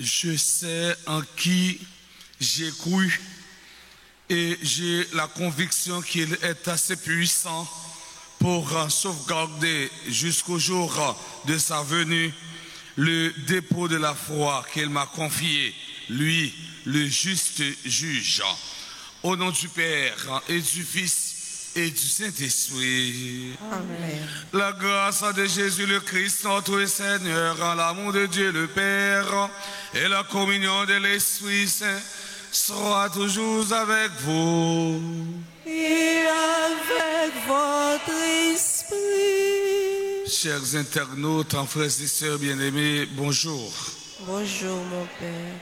Je sais en qui j'ai cru et j'ai la conviction qu'il est assez puissant pour sauvegarder jusqu'au jour de sa venue le dépôt de la foi qu'il m'a confié, lui, le juste juge. Au nom du Père et du Fils et du Saint-Esprit. Amen. La grâce de Jésus le Christ, notre Seigneur, l'amour de Dieu le Père et la communion de l'Esprit Saint sera toujours avec vous. Et avec votre esprit. Chers internautes, frères et sœurs bien-aimés, bonjour. Bonjour mon Père.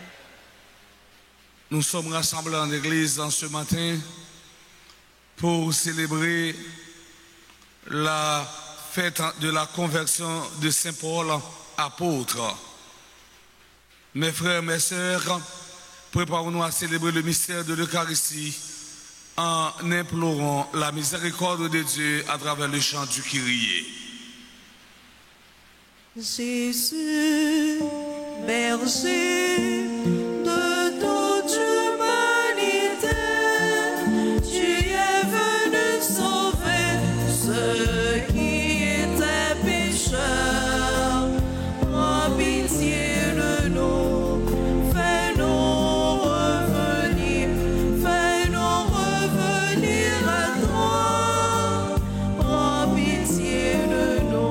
Nous sommes rassemblés en église ce matin pour célébrer la fête de la conversion de Saint Paul, apôtre. Mes frères, mes sœurs, préparons-nous à célébrer le mystère de l'Eucharistie en implorant la miséricorde de Dieu à travers le chant du Kyrie. Jésus, berger de toute humanité, tu es venu sauver ceux qui étaient pécheurs. Prends pitié de nous, fais-nous revenir à toi. Prends pitié de nous.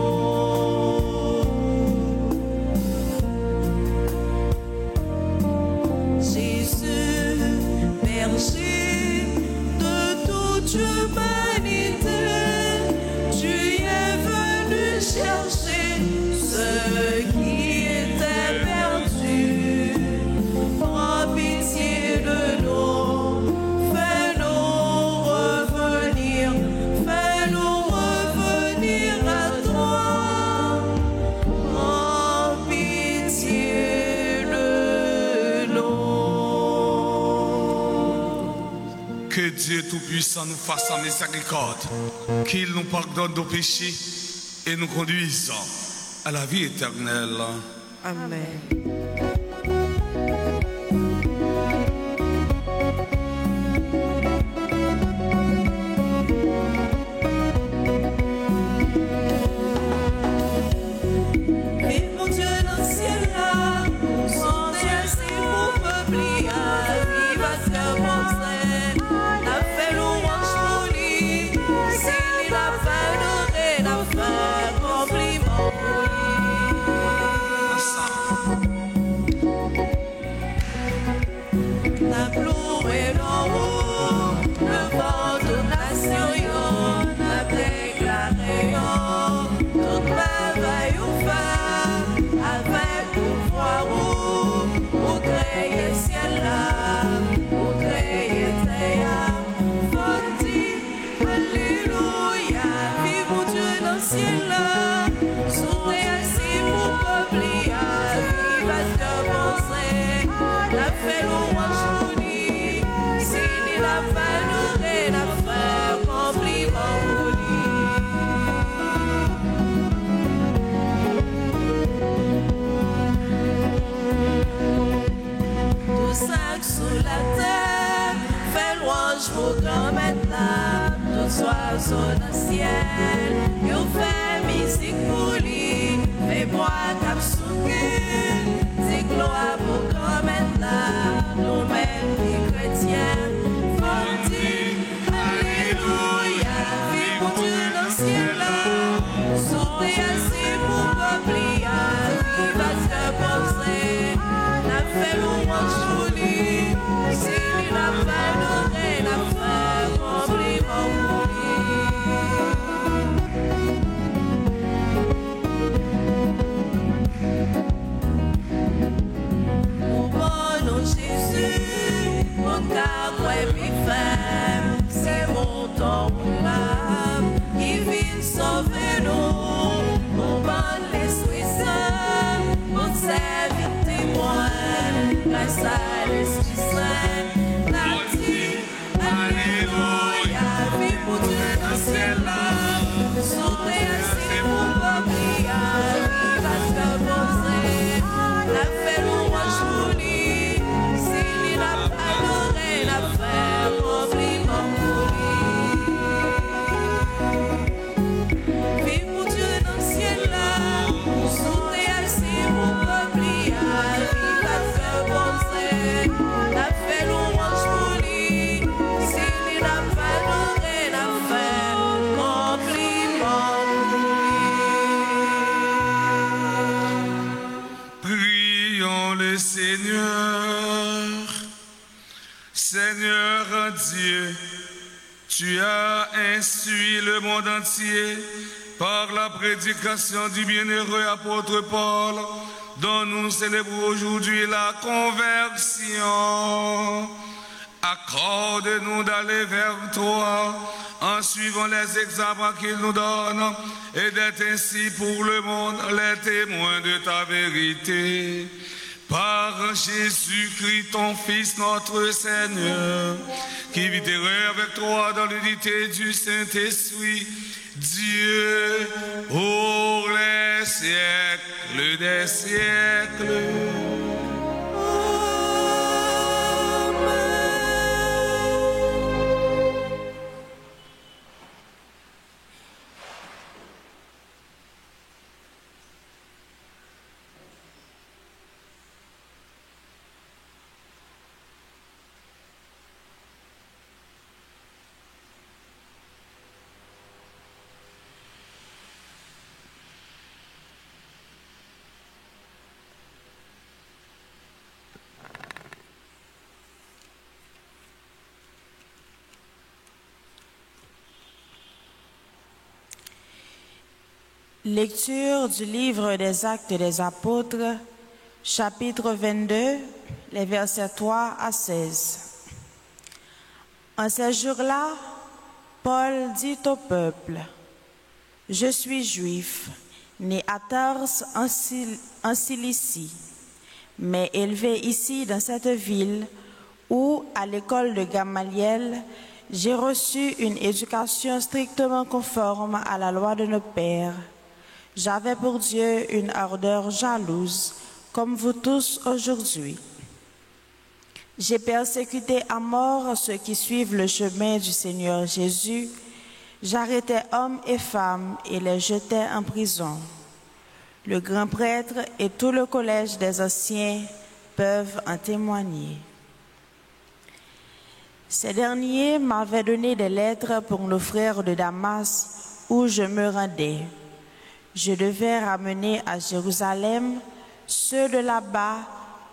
De toute humanité, tu es venu chercher ceux qui étaient perdus. Prends pitié de nous, fais-nous revenir à toi. Prends pitié de nous. Que Dieu Tout-Puissant nous fasse en miséricorde, qu'il nous pardonne nos péchés et nous conduise à la vie éternelle. Amen. Et mon Dieu dans le ciel là, son Dieu c'est pour peupler, il va se faire penser. La fait louange pour lui, c'est la fin de la fin, compliment pour lui. La pleuré d'en haut, le vent de nation, la déclaré, toute ma veille au feu, avec pouvoir où créer ciel là, où créer terre. Alléluia, vive mon Dieu dans le ciel là, sourire ainsi pour peupler, vive à te penser, la fait louange pour lui, c'est la fin de la fin, compliment pour lui. Tout ça sous la terre, fait louange pour grand maintenant. Sois dans le ciel, yo fait musique pour lui, mais moi cap soukul, c'est gloire pour grand maintenant, nous-mêmes les chrétiens, faut dire Alléluia, vive mon Dieu dans le ciel là, sourire ainsi pour peupler, vive à se penser, la fait louange pour lui, c'est la fin de la fin, compliment. Jésus, mon cœur est plus faible, c'est mon temps qui vient sauver nous. Mon bon l'Esprit Saint, mon serviteur témoin, grâce à l'Esprit Saint, la dit Alléluia, vive mon Dieu dans le ciel là, sourire ainsi mon peuple, il va se poser, la fait louange pour le Seigneur. Seigneur Dieu, tu as instruit le monde entier par la prédication du bienheureux apôtre Paul, dont nous célébrons aujourd'hui la conversion. Accorde-nous d'aller vers toi en suivant les exemples qu'il nous donne et d'être ainsi pour le monde les témoins de ta vérité. Par Jésus-Christ, ton Fils, notre Seigneur, qui vit avec toi dans l'unité du Saint-Esprit, Dieu, pour les siècles des siècles. Lecture du livre des Actes des Apôtres, chapitre 22, les versets 3 à 16. En ces jours-là, Paul dit au peuple, « Je suis juif, né à Tarse en Cilicie, mais élevé ici dans cette ville où, à l'école de Gamaliel, j'ai reçu une éducation strictement conforme à la loi de nos pères. J'avais pour Dieu une ardeur jalouse, comme vous tous aujourd'hui. J'ai persécuté à mort ceux qui suivent le chemin du Seigneur Jésus. J'arrêtais hommes et femmes et les jetais en prison. Le grand prêtre et tout le collège des anciens peuvent en témoigner. Ces derniers m'avaient donné des lettres pour nos frères de Damas où je me rendais. Je devais ramener à Jérusalem ceux de là-bas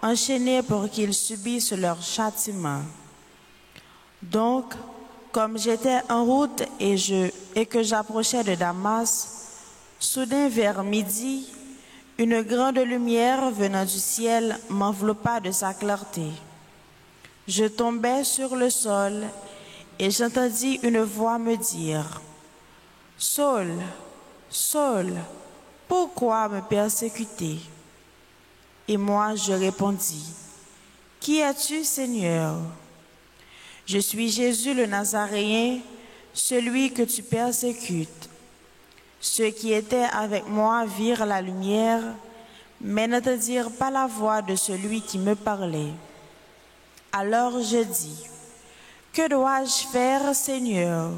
enchaînés pour qu'ils subissent leur châtiment. Donc, comme j'étais en route et que j'approchais de Damas, soudain vers midi, une grande lumière venant du ciel m'enveloppa de sa clarté. Je tombai sur le sol et j'entendis une voix me dire, « Saul, Saul, pourquoi me persécuter ?» Et moi je répondis, « Qui es-tu, Seigneur ?» « Je suis Jésus le Nazaréen, celui que tu persécutes. » Ceux qui étaient avec moi virent la lumière, mais n'entendirent pas la voix de celui qui me parlait. Alors je dis, « Que dois-je faire, Seigneur ?»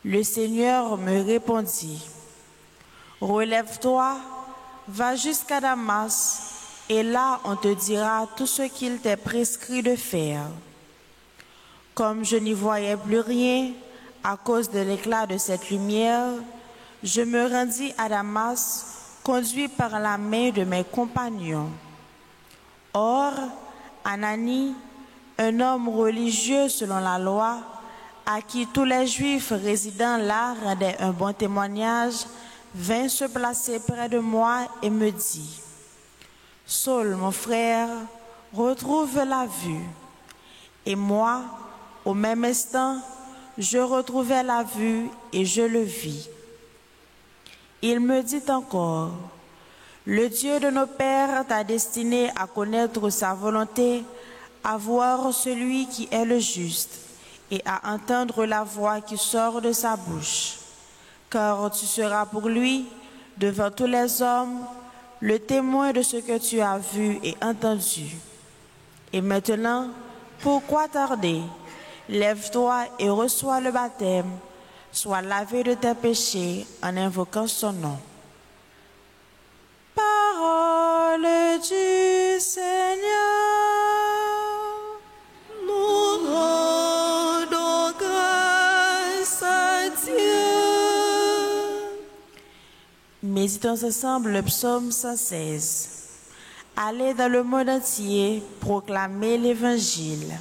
Le Seigneur me répondit, « Relève-toi, va jusqu'à Damas, et là on te dira tout ce qu'il t'est prescrit de faire. » Comme je n'y voyais plus rien à cause de l'éclat de cette lumière, je me rendis à Damas, conduit par la main de mes compagnons. Or, Ananie, un homme religieux selon la loi, à qui tous les Juifs résidant là rendaient un bon témoignage, vint se placer près de moi et me dit, « Saul, mon frère, retrouve la vue. » Et moi, au même instant, je retrouvai la vue et je le vis. Il me dit encore, « Le Dieu de nos pères t'a destiné à connaître sa volonté, à voir celui qui est le juste et à entendre la voix qui sort de sa bouche. Car tu seras pour lui, devant tous les hommes, le témoin de ce que tu as vu et entendu. Et maintenant, pourquoi tarder? Lève-toi et reçois le baptême, sois lavé de tes péchés en invoquant son nom. » Parole du Seigneur. Nous rendons grâce à Dieu. Méditons ensemble le psaume 116. Allez dans le monde entier, proclamez l'Évangile.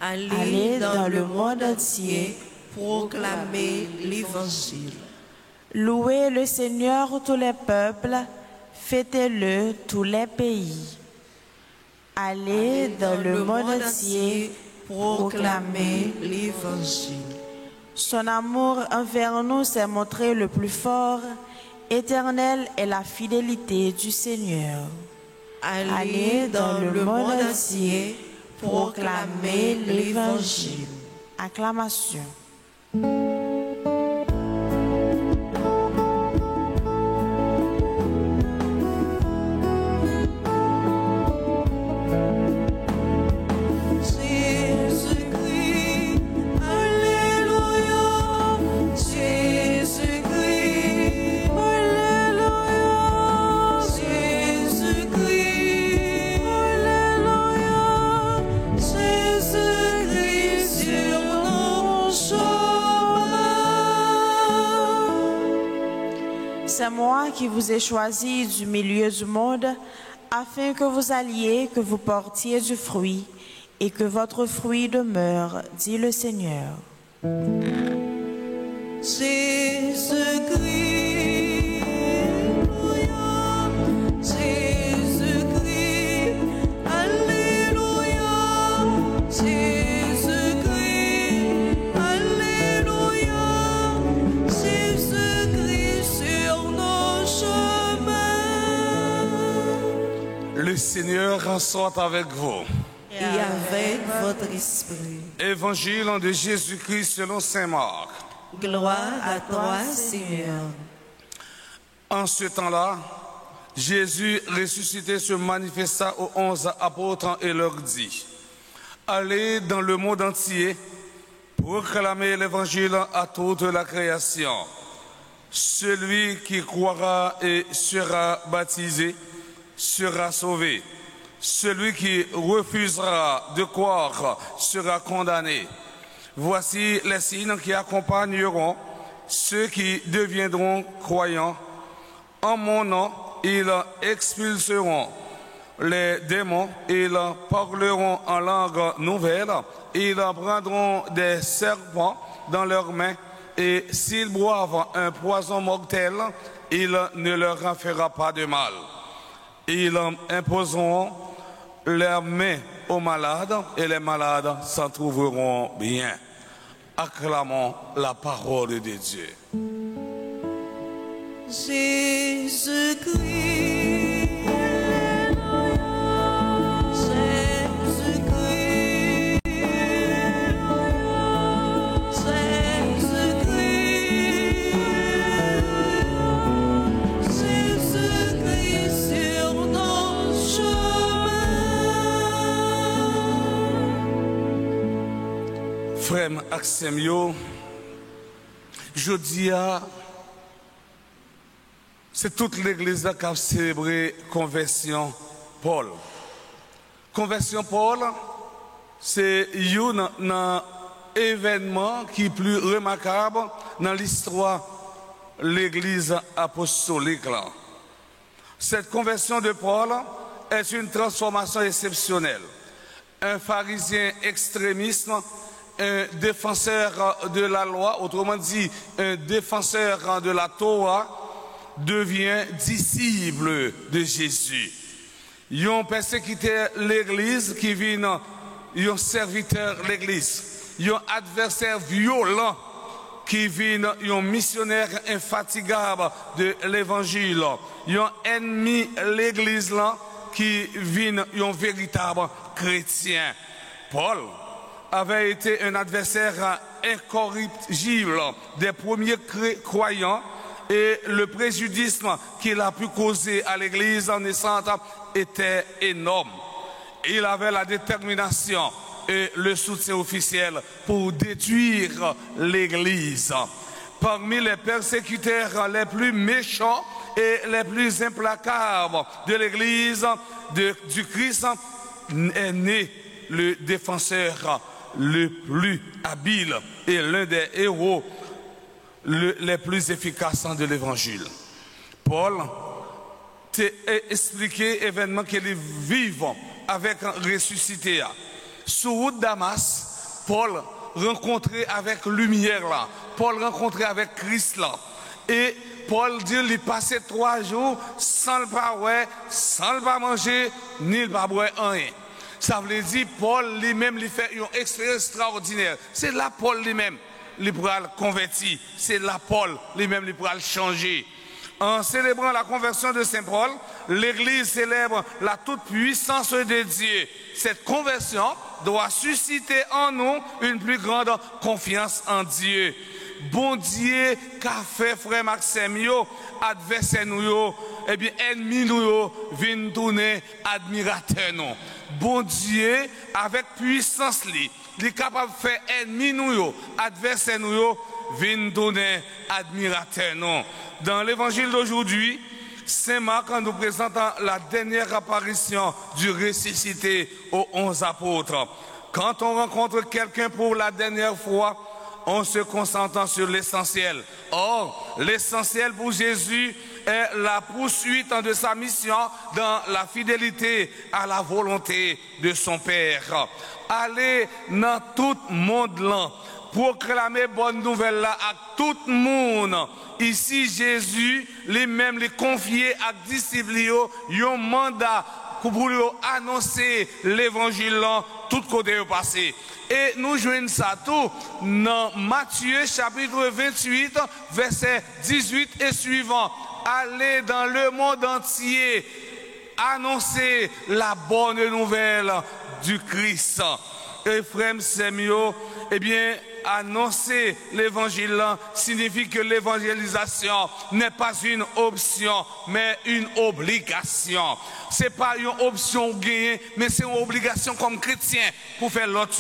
Allez dans le monde entier, proclamez l'Évangile. Louez le Seigneur tous les peuples, fêtez-le tous les pays. Allez dans le monde entier, proclamez l'Évangile. Son amour envers nous s'est montré le plus fort. Éternelle est la fidélité du Seigneur. Allez dans le monde entier, proclamez l'Évangile. Acclamation. C'est moi qui vous ai choisi du milieu du monde, afin que vous alliez, que vous portiez du fruit, et que votre fruit demeure, dit le Seigneur. Jésus-Christ, Jésus-Christ, Alléluia, Jésus-Christ, Alléluia, Jésus-Christ sur nos chemins. Le Seigneur soit avec vous. Et avec votre esprit. Évangile de Jésus-Christ selon saint Marc. Gloire à toi, Seigneur. En ce temps-là, Jésus ressuscité se manifesta aux 11 apôtres et leur dit: Allez dans le monde entier, proclamez l'évangile à toute la création. Celui qui croira et sera baptisé sera sauvé. Celui qui refusera de croire sera condamné. Voici les signes qui accompagneront ceux qui deviendront croyants. En mon nom, ils expulseront les démons, ils parleront en langue nouvelle, ils prendront des serpents dans leurs mains, et s'ils boivent un poison mortel, il ne leur en fera pas de mal. Ils imposeront leurs mains aux malades, et les malades s'en trouveront bien. Acclamons la parole de Dieu. Jésus-Christ, Alléluia, Jésus-Christ, Jésus-Christ, Jésus-Christ sur nos chemins. Frère Axemio, jeudi, c'est toute l'église qui a célébré conversion Paul. Conversion Paul, c'est un événement qui est plus remarquable dans l'histoire de l'église apostolique. Cette conversion de Paul est une transformation exceptionnelle. Un pharisien extrémiste, un défenseur de la loi, autrement dit un défenseur de la Torah, devient disciple de Jésus. Ils ont persécuté l'église qui vient, ils ont serviteur de l'église. Ils ont adversaire violent qui vient, ils ont missionnaire infatigable de l'évangile. Ils ont ennemi l'église là qui vient, ils ont véritable chrétien. Paul avait été un adversaire incorrigible des premiers croyants, et le préjudice qu'il a pu causer à l'église en naissante était énorme. Il avait la détermination et le soutien officiel pour détruire l'église. Parmi les persécuteurs les plus méchants et les plus implacables de l'église du Christ est né le défenseur le plus habile et l'un des héros les plus efficaces de l'évangile. Paul expliquer l'événement qu'il est vivant avec un ressuscité. Sur route Damas, Paul rencontré avec lumière là, Paul rencontré avec Christ là. Et Paul dit qu'il passait 3 jours sans le pas ouais, sans le pas manger, ni le pas boire rien. Ça veut dire Paul lui-même lui fait une expérience extraordinaire. C'est là Paul lui-même lui pourra le convertir. C'est là Paul lui-même lui pourra le changer. En célébrant la conversion de Saint Paul, l'Église célèbre la toute-puissance de Dieu. Cette conversion doit susciter en nous une plus grande confiance en Dieu. Bon Dieu, qu'a fait frère Maxime, adversaire nous, eh bien, ennemi nous, viennent tourner admirateur nous. Bon Dieu, avec puissance, il est capable de faire ennemi nous, adversaire nous, viennent tourner admirateur nous. Dans l'évangile d'aujourd'hui, Saint Marc nous présente la dernière apparition du ressuscité aux 11 apôtres. Quand on rencontre quelqu'un pour la dernière fois, on se concentre sur l'essentiel. Or, l'essentiel pour Jésus est la poursuite de sa mission dans la fidélité à la volonté de son Père. Aller dans tout le monde là, proclamer bonne nouvelle là à tout le monde. Ici, Jésus, lui-même, les confier à disciples, un mandat pour annoncer l'évangile là, tout côté passé. Et nous joignons ça tout dans Matthieu chapitre 28, verset 18 et suivant. Allez dans le monde entier, annoncer la bonne nouvelle du Christ. Et frère Semio, eh bien, annoncer l'évangile signifie que l'évangélisation n'est pas une option, mais une obligation. C'est pas une option gagnée, mais c'est une obligation comme chrétien pour faire l'autre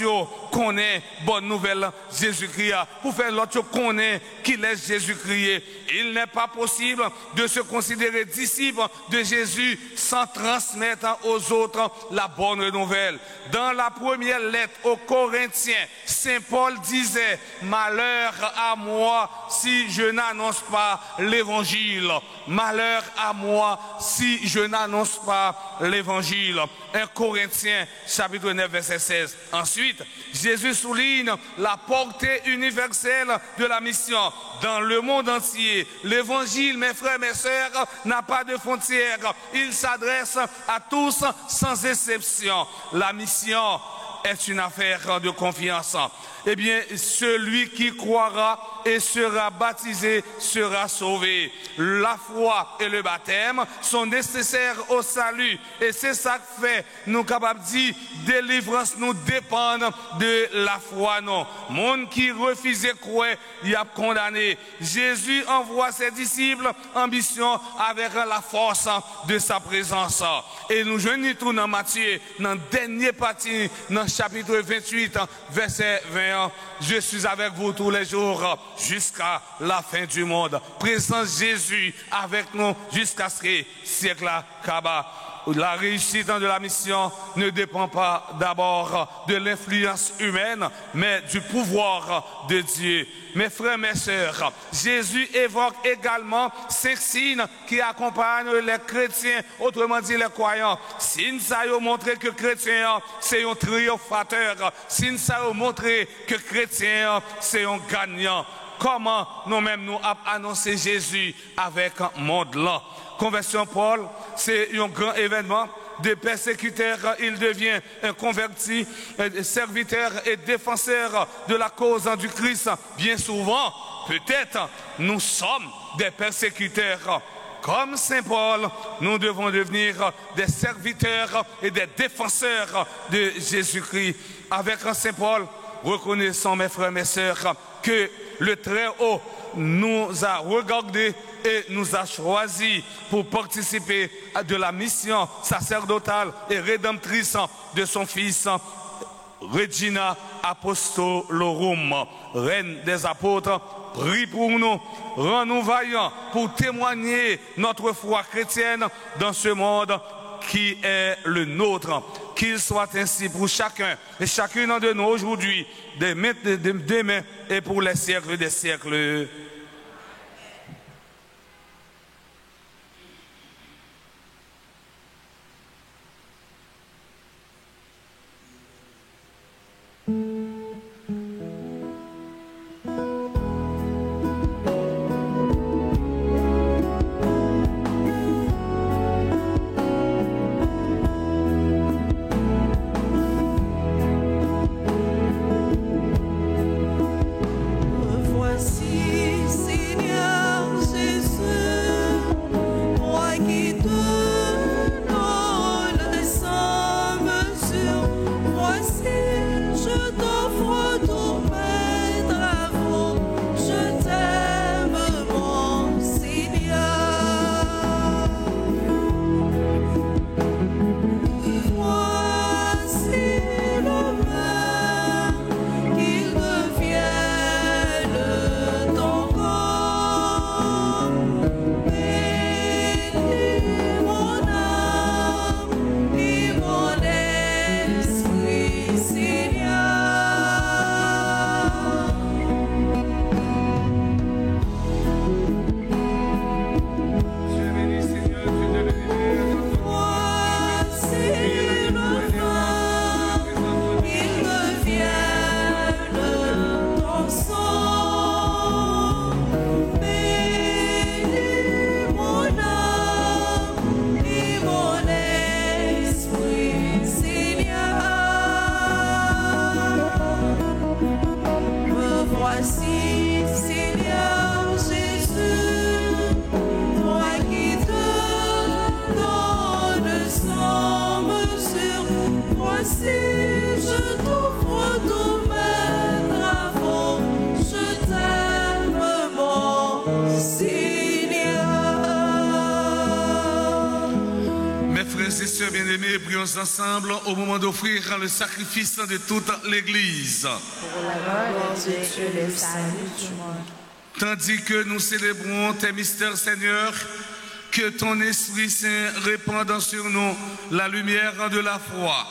connaître bonne nouvelle Jésus-Christ, pour faire l'autre connaître qu'il est Jésus-Christ. Il n'est pas possible de se considérer disciple de Jésus sans transmettre aux autres la bonne nouvelle. Dans la première lettre aux Corinthiens, Saint Paul disait: malheur à moi si je n'annonce pas l'évangile. Malheur à moi si je n'annonce pas l'évangile. 1 Corinthiens chapitre 9 verset 16. Ensuite, Jésus souligne la portée universelle de la mission dans le monde entier. L'évangile, mes frères, mes sœurs, n'a pas de frontières. Il s'adresse à tous sans exception. La mission est une affaire de confiance. Eh bien, celui qui croira et sera baptisé sera sauvé. La foi et le baptême sont nécessaires au salut. Et c'est ça que fait, nous capables de dire, délivrance nous dépend de la foi, non. Monde qui refuse croire, il a condamné. Jésus envoie ses disciples en mission avec la force de sa présence. Et nous joignons tout dans Matthieu, dans la dernière partie, dans le chapitre 28, verset 20. Je suis avec vous tous les jours jusqu'à la fin du monde. Présence Jésus avec nous jusqu'à ce que siècle Kaba. La réussite de la mission ne dépend pas d'abord de l'influence humaine, mais du pouvoir de Dieu. Mes frères, mes sœurs, Jésus évoque également 5 signes qui accompagnent les chrétiens, autrement dit les croyants. Signes ça ont montré que chrétien c'est un triomphateur. Signes ça ont montré que chrétien c'est un gagnant. Comment nous-mêmes nous avons annoncé Jésus avec un monde là? Conversion Paul, c'est un grand événement. De persécuteur, il devient un converti, un serviteur et défenseur de la cause du Christ. Bien souvent, peut-être, nous sommes des persécuteurs. Comme Saint Paul, nous devons devenir des serviteurs et des défenseurs de Jésus-Christ. Avec Saint Paul, reconnaissons, mes frères, mes sœurs, que le Très-Haut nous a regardés et nous a choisis pour participer à de la mission sacerdotale et rédemptrice de son Fils, Regina Apostolorum, Reine des apôtres. Prie pour nous, rends-nous vaillants pour témoigner notre foi chrétienne dans ce monde qui est le nôtre. Qu'il soit ainsi pour chacun et chacune de nous aujourd'hui, demain et pour les siècles des siècles. Frères et sœurs bien-aimés, prions ensemble au moment d'offrir le sacrifice de toute l'Église. Pour la gloire de Dieu et le salut du monde. Tandis que nous célébrons tes mystères, Seigneur, que ton Esprit Saint répande sur nous la lumière de la foi,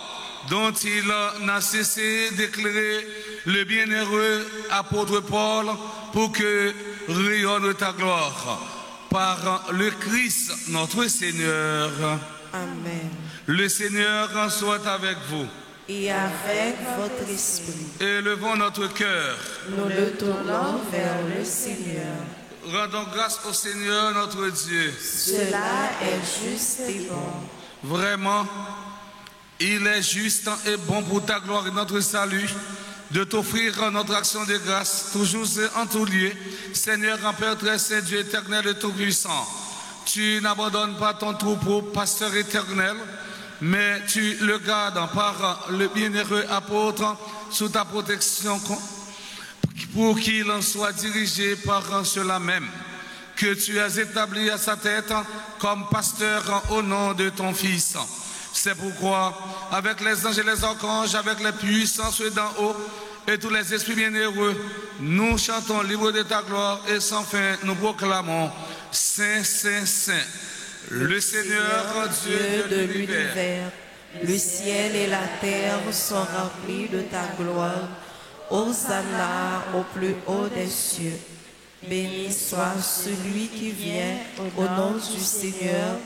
dont il n'a cessé d'éclairer le bienheureux apôtre Paul, pour que rayonne ta gloire. Par le Christ, notre Seigneur. Amen. Le Seigneur soit avec vous. Et avec votre esprit. Élevons notre cœur. Nous le tournons vers le Seigneur. Rendons grâce au Seigneur notre Dieu. Cela est juste et bon. Vraiment, il est juste et bon pour ta gloire et notre salut de t'offrir notre action de grâce, toujours et en tout lieu. Seigneur, grand Père très saint, Dieu éternel et tout-puissant, tu n'abandonnes pas ton troupeau, pasteur éternel, mais tu le gardes par le bienheureux apôtre sous ta protection, pour qu'il en soit dirigé par cela même, que tu as établi à sa tête comme pasteur au nom de ton Fils. C'est pourquoi, avec les anges et les archanges, avec les puissances d'en haut et tous les esprits bienheureux, nous chantons libre de ta gloire et sans fin nous proclamons Saint, Saint, Saint, le Seigneur Dieu de l'univers. Le ciel et la terre sont remplis de ta gloire. Hosanna au plus haut des cieux. Béni soit celui qui vient au nom du Seigneur.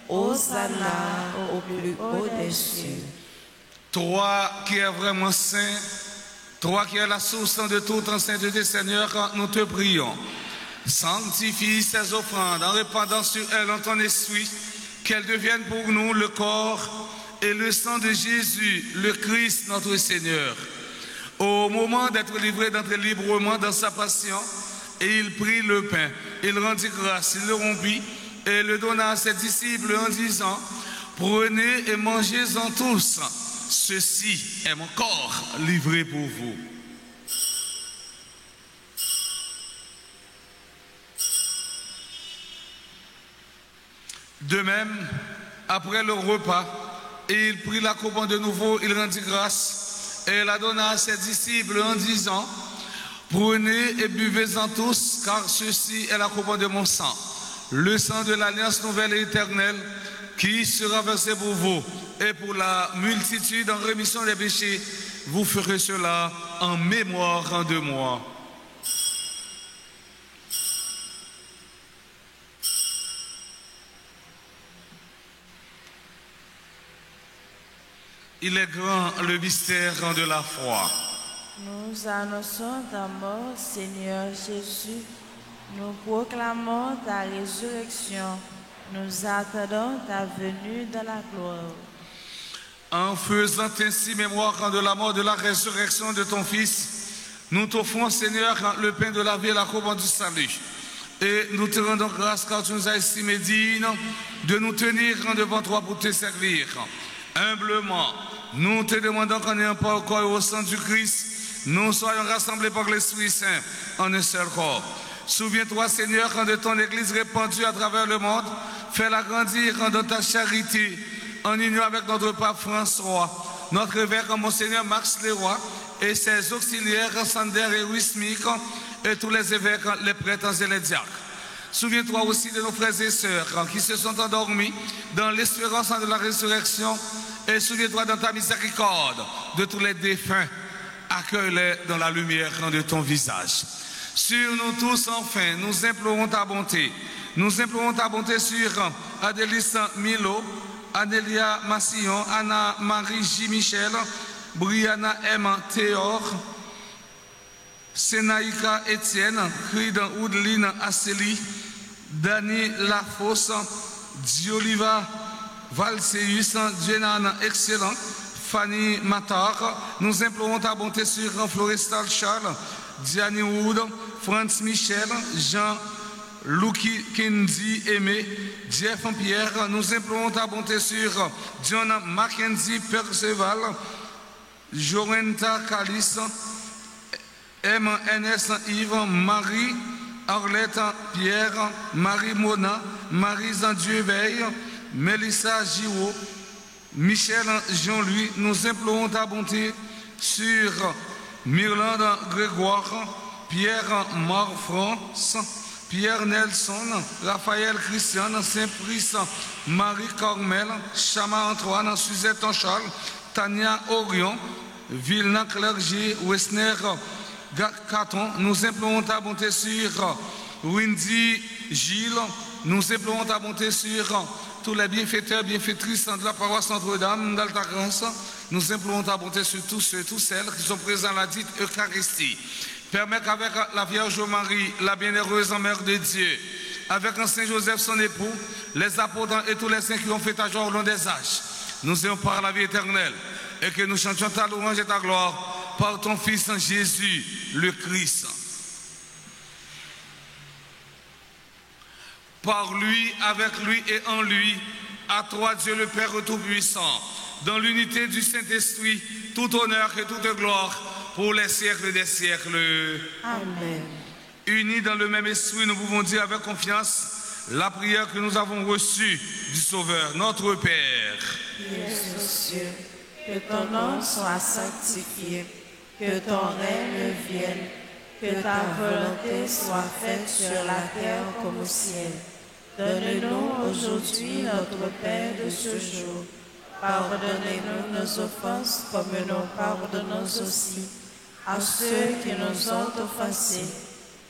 Hosanna au plus haut des cieux. Toi qui es vraiment saint, toi qui es la source de toute sainteté, Seigneur, nous te prions. Sanctifie ces offrandes en répandant sur elles en ton esprit, qu'elles deviennent pour nous le corps et le sang de Jésus, le Christ, notre Seigneur. Au moment d'être livré, d'entrer librement dans sa passion, et il prit le pain, il rendit grâce, il le rompit, et le donna à ses disciples en disant, prenez et mangez-en tous, ceci est mon corps livré pour vous. De même, après le repas, il prit la coupe de nouveau, il rendit grâce, et la donna à ses disciples en disant, prenez et buvez-en tous, car ceci est la coupe de mon sang, le sang de l'alliance nouvelle et éternelle, qui sera versé pour vous et pour la multitude en rémission des péchés. Vous ferez cela en mémoire de moi. Il est grand le mystère de la foi. Nous annonçons ta mort, Seigneur Jésus. Nous proclamons ta résurrection. Nous attendons ta venue dans la gloire. En faisant ainsi mémoire de la mort, de la résurrection de ton Fils, nous t'offrons, Seigneur, le pain de la vie et la coupe du salut. Et nous te rendons grâce car tu nous as estimé dignes de nous tenir devant toi pour te servir. Humblement, nous te demandons qu'en ayant pas au corps et au sang du Christ, nous soyons rassemblés par l'Esprit Saint en un seul corps. Souviens-toi, Seigneur, de ton Église répandue à travers le monde. Fais-la grandir dans ta charité, en union avec notre pape François, notre évêque Monseigneur Max Leroy et ses auxiliaires Sander et Wismik et tous les évêques, les prêtres et les diacres. Souviens-toi aussi de nos frères et sœurs qui se sont endormis dans l'espérance de la résurrection, et souviens-toi dans ta miséricorde de tous les défunts. Accueille-les dans la lumière de ton visage. Sur nous tous, enfin, nous implorons ta bonté. Nous implorons ta bonté sur Adélis Milo, Adélia Massillon, Anna-Marie J. Michel, Brianna M. Théor, Sénaïka Etienne, Cridan Oudline Asseli, Dani Lafosse, Dioliva Valseus, Jenan Excellent, Fanny Matar. Nous implorons ta bonté sur Florestal Charles, Diane Wood, Franz Michel, Jean Luki Kendi Aimé, Jeff Pierre. Nous implorons ta bonté sur John Mackenzie Perceval, Jorenta Calice, MNS Yves, Marie Arlette Pierre, Marie Mona, Marie Zandieu Veille, Mélissa Giraud, Michel Jean-Louis, nous implorons ta bonté sur Myrlande Grégoire, Pierre Marfrance, Pierre Nelson, Raphaël Christian, Saint-Price, Marie-Carmel, Chama Antoine, Suzette Charles, Tania Orion, Vilna Clergé, Wessner Caton. Nous implorons ta bonté sur Windy Gilles. Nous implorons ta bonté sur tous les bienfaiteurs, bienfaitrices de la paroisse Notre-Dame d'Alta-Grâce. Nous implorons ta bonté sur tous ceux, toutes celles qui sont présents à la dite Eucharistie. Permets qu'avec la Vierge Marie, la bienheureuse Mère de Dieu, avec un Saint Joseph son époux, les apôtres et tous les saints qui ont fait ta joie au long des âges, nous ayons par la vie éternelle et que nous chantions ta louange et ta gloire par ton Fils Jésus, le Christ. Par lui, avec lui et en lui, à toi Dieu le Père Tout-Puissant, dans l'unité du Saint-Esprit, tout honneur et toute gloire pour les siècles des siècles. Amen. Unis dans le même esprit, nous pouvons dire avec confiance la prière que nous avons reçue du Sauveur, notre Père. Qui es aux cieux, que ton nom soit sanctifié, que ton règne vienne, que ta volonté soit faite sur la terre comme au ciel. Donne-nous aujourd'hui notre pain de ce jour. Pardonnez-nous nos offenses comme nous pardonnons aussi à ceux qui nous ont offensés.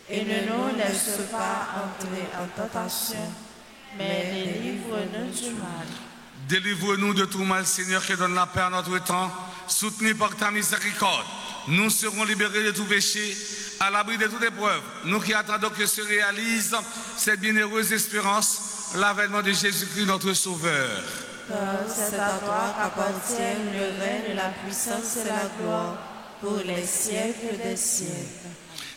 Et ne nous laisse pas entrer en tentation, mais délivre-nous du mal. Délivre-nous de tout mal, Seigneur, qui donne la paix à notre temps. Soutenu par ta miséricorde, nous serons libérés de tout péché, à l'abri de toute épreuve. Nous qui attendons que se réalise cette bienheureuse espérance, l'avènement de Jésus-Christ, notre Sauveur. Car c'est à toi qu'appartiennent le règne, la puissance et la gloire, pour les siècles des siècles.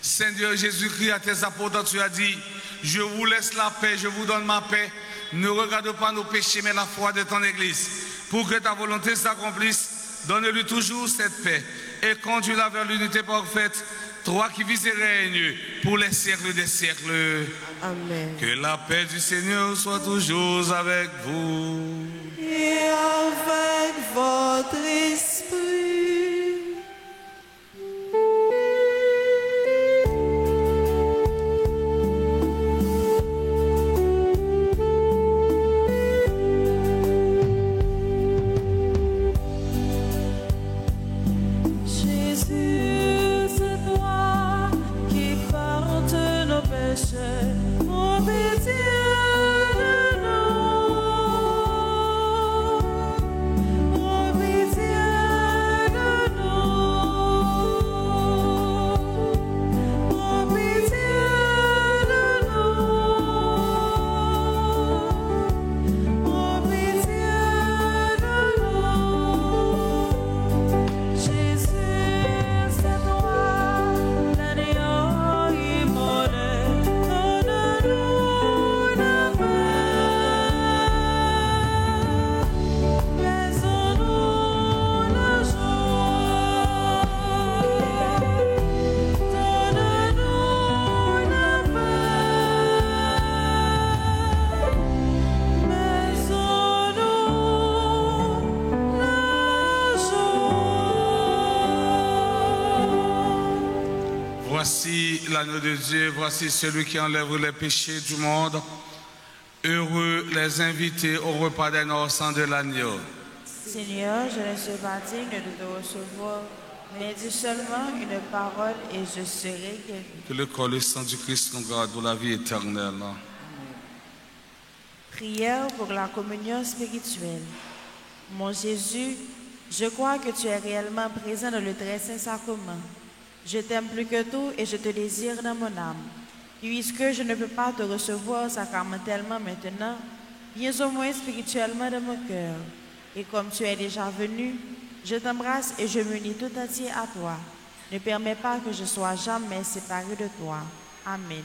Seigneur Jésus-Christ, à tes apôtres, tu as dit, je vous laisse la paix, je vous donne ma paix. Ne regarde pas nos péchés, mais la foi de ton Église. Pour que ta volonté s'accomplisse, donne-lui toujours cette paix et conduis-la vers l'unité parfaite, toi qui vis et règnes pour les siècles des siècles. Amen. Que la paix du Seigneur soit toujours avec vous. Et avec votre esprit. Voici l'agneau de Dieu, voici celui qui enlève les péchés du monde. Heureux les invités au repas des noces de l'agneau. Seigneur, je ne suis pas digne de te recevoir, mais dis seulement une parole et je serai guéri. Que le corps et le sang du Christ nous garde pour la vie éternelle. Prière pour la communion spirituelle. Mon Jésus, je crois que tu es réellement présent dans le très saint sacrement. Je t'aime plus que tout et je te désire dans mon âme. Puisque je ne peux pas te recevoir sacramentellement maintenant, viens au moins spirituellement dans mon cœur. Et comme tu es déjà venu, je t'embrasse et je m'unis tout entier à toi. Ne permets pas que je sois jamais séparé de toi. Amen.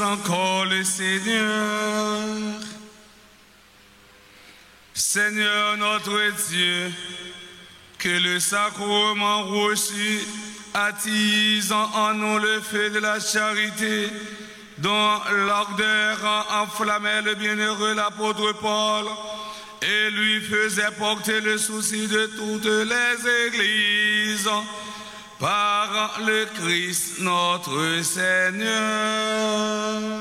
Encore le Seigneur. Seigneur notre Dieu, que le sacrement reçu attise en nous le feu de la charité, dont l'ardeur enflammait le bienheureux l'apôtre Paul et lui faisait porter le souci de toutes les églises. Par le Christ notre Seigneur. Amen.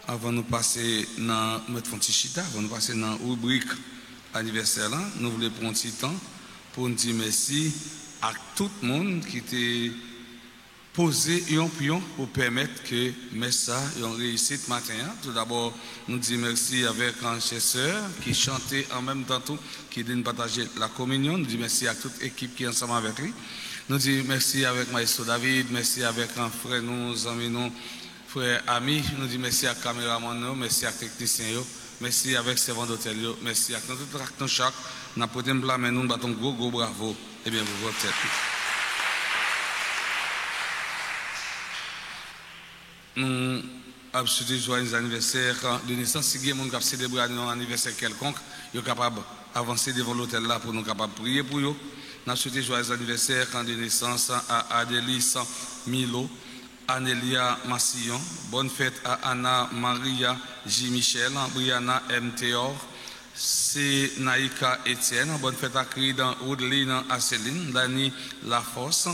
Avant de passer dans notre fontichita, avant de passer dans la rubrique anniversaire, nous voulons prendre un petit temps pour nous dire merci à tout le monde qui était posé un pion pour permettre que Messa ait réussi ce matin. Tout d'abord, nous disons merci avec un chef qui chantait en même temps tout, qui donne partager la communion. Nous disons merci à toute l'équipe qui est ensemble avec lui. Nous disons merci avec Maestro David, merci avec un frère, nous, amis, nous, frère, amis. Nous disons merci à caméraman, nous, merci à technicien, merci avec servant d'hôtel, merci à tout le chaque. Nous avons porté un mais nous battons gros bravo. Eh bien, vous votre tête. Nous avons souhaité joyeux anniversaire de naissance. Si quelqu'un a célébré un anniversaire quelconque, il est capable d'avancer devant l'hôtel là pour nous capables de prier pour eux. Nous avons souhaité joyeux anniversaire de naissance à Adélis Milo, Anélia Massillon. Bonne fête à Anna Maria J. Michel, Brianna M. Théor, c'est Naïka Etienne. Bonne fête à Cridan Oudline Asseline, Dani Lafosse.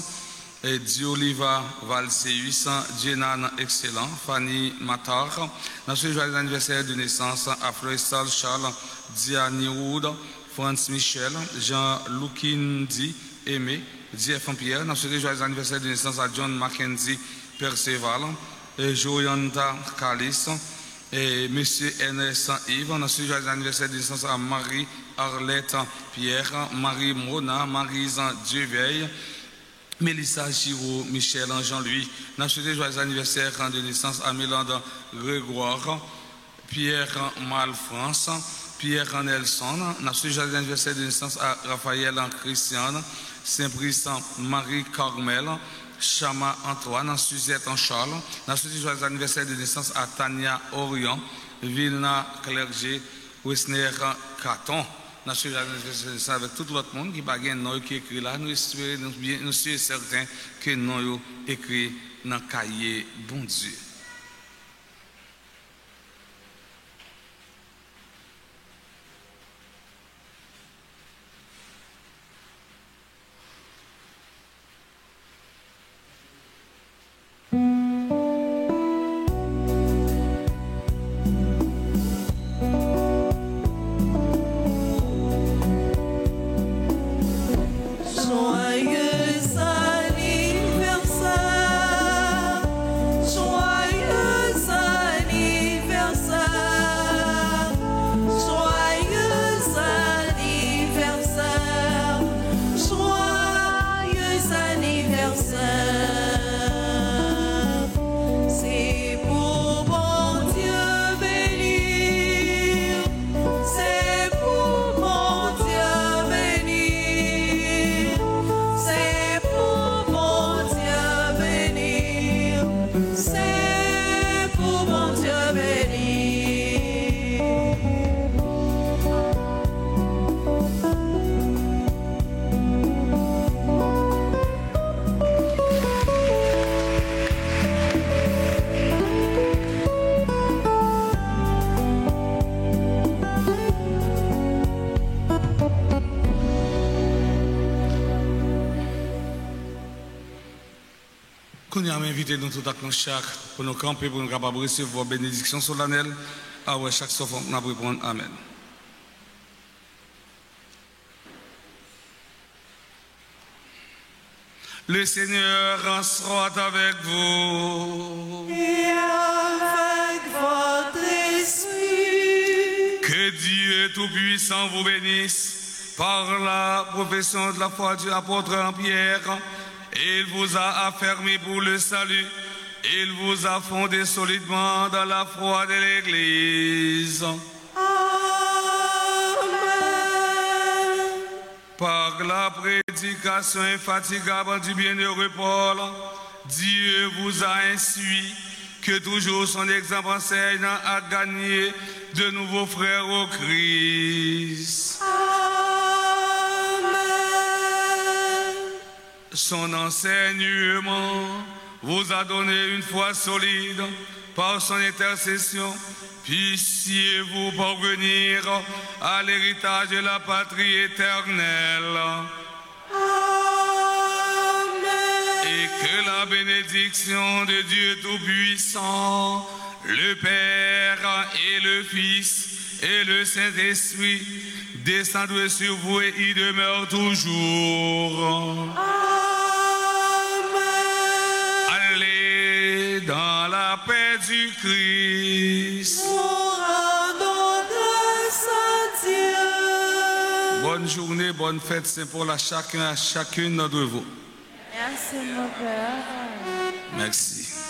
Et Dioliva Valseus, Jenan Excellent, Fanny Matar. Nous souhaitons joyeux anniversaire de naissance à Florestal Charles, Diani Wood, Franz Michel, Jean-Loukindi Aimé, Jeff Pierre. Nous souhaitons joyeux anniversaire de naissance à John Mackenzie Perceval, et Joyanta Calis, et M. N.S. Yves. Nous souhaitons joyeux anniversaire de naissance à Marie Arlette Pierre, Marie Mona, Marie-Jean Dieuveille, Mélissa Giraud, Michel Jean-Louis. Nous souhaitons joyeux anniversaire de naissance à Mélande Grégoire, Pierre Malfrance, Pierre Nelson. Nous souhaitons joyeux anniversaire de naissance à Raphaël Christiane, Saint-Brice Marie-Carmel, Chama Antoine, Suzette Charles. Nous souhaitons joyeux anniversaire de naissance à Tania Orion, Vilna Clergé, Wesner Caton. Nous sommes avec tout l'autre monde qui baguette nous qui écrit là. Nous sommes certains que nous écrit dans le cahier bon Dieu. Nous avons invité nous tout à chaque pour nous camper, pour nous capables de recevoir bénédiction solennelle. Après chaque soir, nous allons répondre Amen. Le Seigneur sera avec vous. Et avec votre esprit. Que Dieu Tout-Puissant vous bénisse par la profession de la foi de l'apôtre Pierre. Il vous a affermi pour le salut. Il vous a fondé solidement dans la foi de l'Église. Amen. Par la prédication infatigable du bienheureux Paul, Dieu vous a instruit que toujours son exemple enseigne à gagner de nouveaux frères au Christ. Son enseignement vous a donné une foi solide par son intercession. Puissiez-vous parvenir à l'héritage de la patrie éternelle. Amen. Et que la bénédiction de Dieu Tout-Puissant, le Père et le Fils et le Saint-Esprit descendrait sur vous et y demeure toujours. Amen. Allez dans la paix du Christ. Nous rendons grâce à Dieu. Bonne journée, bonne fête Saint-Paul à chacun, à chacune d'entre vous. Merci mon Père. Merci.